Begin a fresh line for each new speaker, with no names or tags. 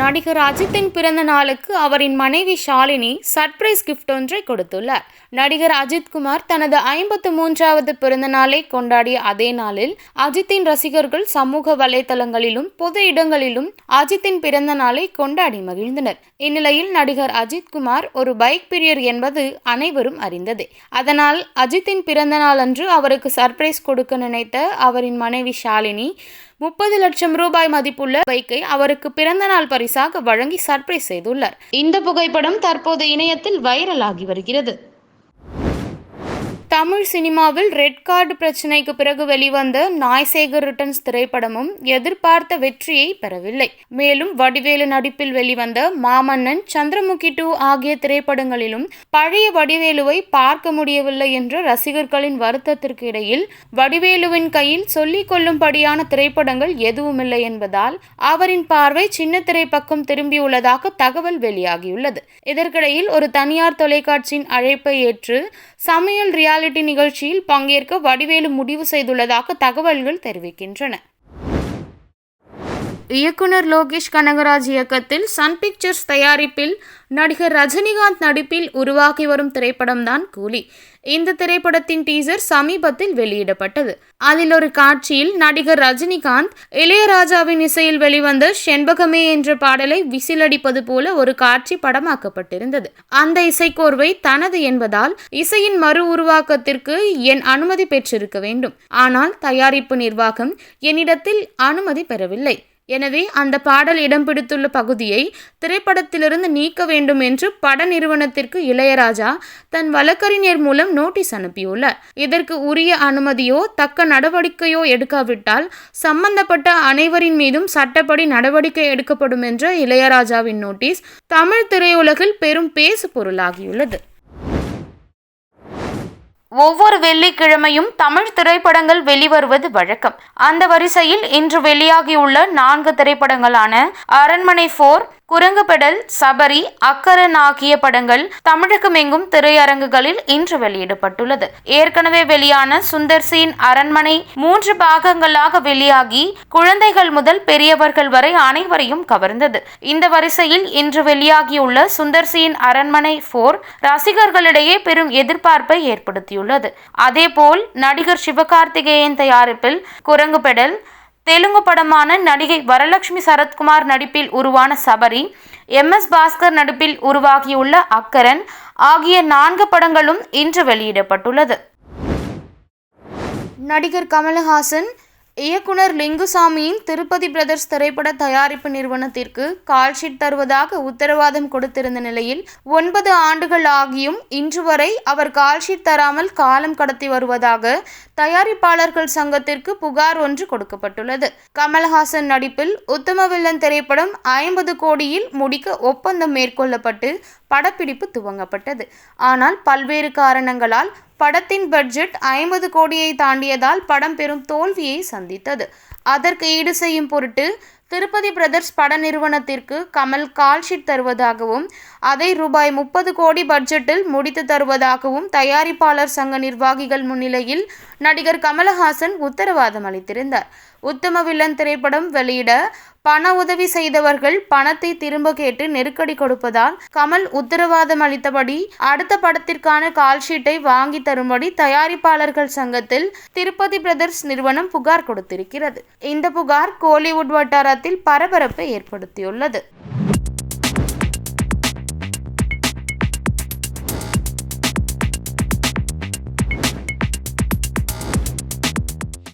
நடிகர் அஜித்தின் பிறந்த நாளுக்கு அவரின் மனைவி ஷாலினி சர்ப்ரைஸ் கிஃப்ட் ஒன்றை கொடுத்துள்ளார். நடிகர் அஜித்குமார் தனது 53வது பிறந்த நாளை கொண்டாடிய அதே நாளில் அஜித்தின் ரசிகர்கள் சமூக வலைதளங்களிலும் பொது இடங்களிலும் அஜித்தின் பிறந்த நாளை கொண்டாடி மகிழ்ந்தனர். இந்நிலையில் நடிகர் அஜித்குமார் ஒரு பைக் பிரியர் என்பது அனைவரும் அறிந்ததே. அதனால் அஜித்தின் பிறந்த நாள் அன்று அவருக்கு சர்ப்ரைஸ் கொடுக்க நினைத்த அவரின் மனைவி ஷாலினி 30 லட்சம் ரூபாய் மதிப்புள்ள பைக்கை அவருக்கு பிறந்த நாள் பரிசாக வழங்கி சர்ப்ரைஸ் செய்துள்ளார். இந்த புகைப்படம் தற்போது இணையத்தில் வைரல் ஆகி வருகிறது. தமிழ் சினிமாவில் ரெட் கார்டு பிரச்சினைக்கு பிறகு வெளிவந்த நாய்சேகர் ரிட்டர்ன்ஸ் திரைப்படமும் எதிர்பார்த்த வெற்றியை பெறவில்லை. மேலும் வடிவேலு நடிப்பில் வெளிவந்த மாமன்னன், சந்திரமுகி 2 ஆகிய திரைப்படங்களிலும் பழைய வடிவேலுவை பார்க்க முடியவில்லை என்ற ரசிகர்களின் வருத்தத்திற்கு இடையில் வடிவேலுவின் கையில் சொல்லிக் கொள்ளும்படியான திரைப்படங்கள் எதுவுமில்லை என்பதால் அவரின் பார்வை சின்ன திரை பக்கம் திரும்பியுள்ளதாக தகவல் வெளியாகியுள்ளது. இதற்கிடையில் ஒரு தனியார் தொலைக்காட்சியின் அழைப்பை ஏற்று சமையல் ரியாலிட்டி நிகழ்ச்சியில் பங்கேற்க வடிவேலு முடிவு செய்துள்ளதாக தகவல்கள் தெரிவிக்கின்றன. இயக்குனர் லோகேஷ் கனகராஜ் இயக்கத்தில் சன் பிக்சர்ஸ் தயாரிப்பில் நடிகர் ரஜினிகாந்த் நடிப்பில் உருவாகி வரும் திரைப்படம்தான் கூலி. இந்த திரைப்படத்தின் டீசர் சமீபத்தில் வெளியிடப்பட்டது. அதில் ஒரு காட்சியில் நடிகர் ரஜினிகாந்த் இளையராஜாவின் இசையில் வெளிவந்த செண்பகமே என்ற பாடலை விசிலடிப்பது போல ஒரு காட்சி படமாக்கப்பட்டிருந்தது. அந்த இசைக்கோர்வை தனது என்பதால் இசையின் மறு உருவாக்கத்திற்கு என் அனுமதி பெற்றிருக்க வேண்டும். ஆனால் தயாரிப்பு நிர்வாகம் என்னிடத்தில் அனுமதி பெறவில்லை. எனவே அந்த பாடல் இடம் பிடித்துள்ள பகுதியை திரைப்படத்திலிருந்து நீக்க வேண்டும் என்று பட நிறுவனத்திற்கு இளையராஜா தன் வழக்கறிஞர் மூலம் நோட்டீஸ் அனுப்பியுள்ளார். இதற்கு உரிய அனுமதியோ தக்க நடவடிக்கையோ எடுக்காவிட்டால் சம்பந்தப்பட்ட அனைவரின் மீதும் சட்டப்படி நடவடிக்கை எடுக்கப்படும் என்ற இளையராஜாவின் நோட்டீஸ் தமிழ் திரையுலகில் பெரும் பேசு பொருளாகியுள்ளது. ஒவ்வொரு வெள்ளிக்கிழமையும் தமிழ் திரைப்படங்கள் வெளிவருவது வழக்கம். அந்த வரிசையில் இன்று வெளியாகியுள்ள 4 திரைப்படங்களான அரண்மனை 4, குரங்குபெடல், சபரி, அக்கரன் ஆகிய படங்கள் தமிழகமெங்கும் திரையரங்குகளில் இன்று வெளியிடப்பட்டுள்ளது. ஏற்கனவே வெளியான சுந்தர்சியின் அரண்மனை 3 பாகங்களாக வெளியாகி குழந்தைகள் முதல் பெரியவர்கள் வரை அனைவரையும் கவர்ந்தது. இந்த வரிசையில் இன்று வெளியாகியுள்ள சுந்தர்சியின் அரண்மனை 4 ரசிகர்களிடையே பெரும் எதிர்பார்ப்பை ஏற்படுத்தியுள்ளது. அதேபோல் நடிகர் சிவகார்த்திகேயன் தயாரிப்பில் குரங்குபெடல், தெலுங்கு படமான நடிகை வரலட்சுமி சரத்குமார் நடிப்பில் உருவான சபரி, MS பாஸ்கர் நடிப்பில் உருவாகியுள்ள அக்கரன் ஆகிய 4 படங்களும் இன்று வெளியிடப்பட்டுள்ளது. நடிகர் கமல்ஹாசன் இயக்குனர் லிங்குசாமியின் திருப்பதி பிரதர்ஸ் திரைப்பட தயாரிப்பு நிறுவனத்திற்கு கால்ஷீட் தருவதாக உத்தரவாதம் கொடுத்திருந்த நிலையில் 9 ஆண்டுகள் ஆகியும் இன்று வரை அவர் கால்ஷீட் தராமல் காலம் கடத்தி வருவதாக தயாரிப்பாளர்கள் சங்கத்திற்கு புகார் ஒன்று கொடுக்கப்பட்டுள்ளது. கமல்ஹாசன் நடிப்பில் உத்தம வில்லன் திரைப்படம் 50 கோடியில் முடிக்க ஒப்பந்தம் மேற்கொள்ளப்பட்டு படப்பிடிப்பு துவங்கப்பட்டது. ஆனால் பல்வேறு காரணங்களால் படத்தின் பட்ஜெட் 50 கோடியை தாண்டியதால் படம் பெரும் தோல்வியை சந்தித்தது. அதற்கு ஈடு செய்யும் பொருட்டு திருப்பதி பிரதர்ஸ் பட நிறுவனத்திற்கு கமல் கால்ஷீட் தருவதாகவும் அதை ரூபாய் 30 கோடி பட்ஜெட்டில் முடித்து தருவதாகவும் தயாரிப்பாளர் சங்க நிர்வாகிகள் முன்னிலையில் நடிகர் கமல்ஹாசன் உத்தரவாதம் அளித்திருந்தார். உத்தம வில்லன் திரைப்படம் வெளியிட பண உதவி செய்தவர்கள் பணத்தை திரும்ப கேட்டு நெருக்கடி கொடுப்பதால் கமல் உத்தரவாதம் அளித்தபடி அடுத்த படத்திற்கான கால்ஷீட்டை வாங்கி தரும்படி தயாரிப்பாளர்கள் சங்கத்தில் திருப்பதி பிரதர்ஸ் நிறுவனம் புகார் கொடுத்திருக்கிறது. இந்த புகார் கோலிவுட் வட்டாரத்தில் பரபரப்பை ஏற்படுத்தியுள்ளது.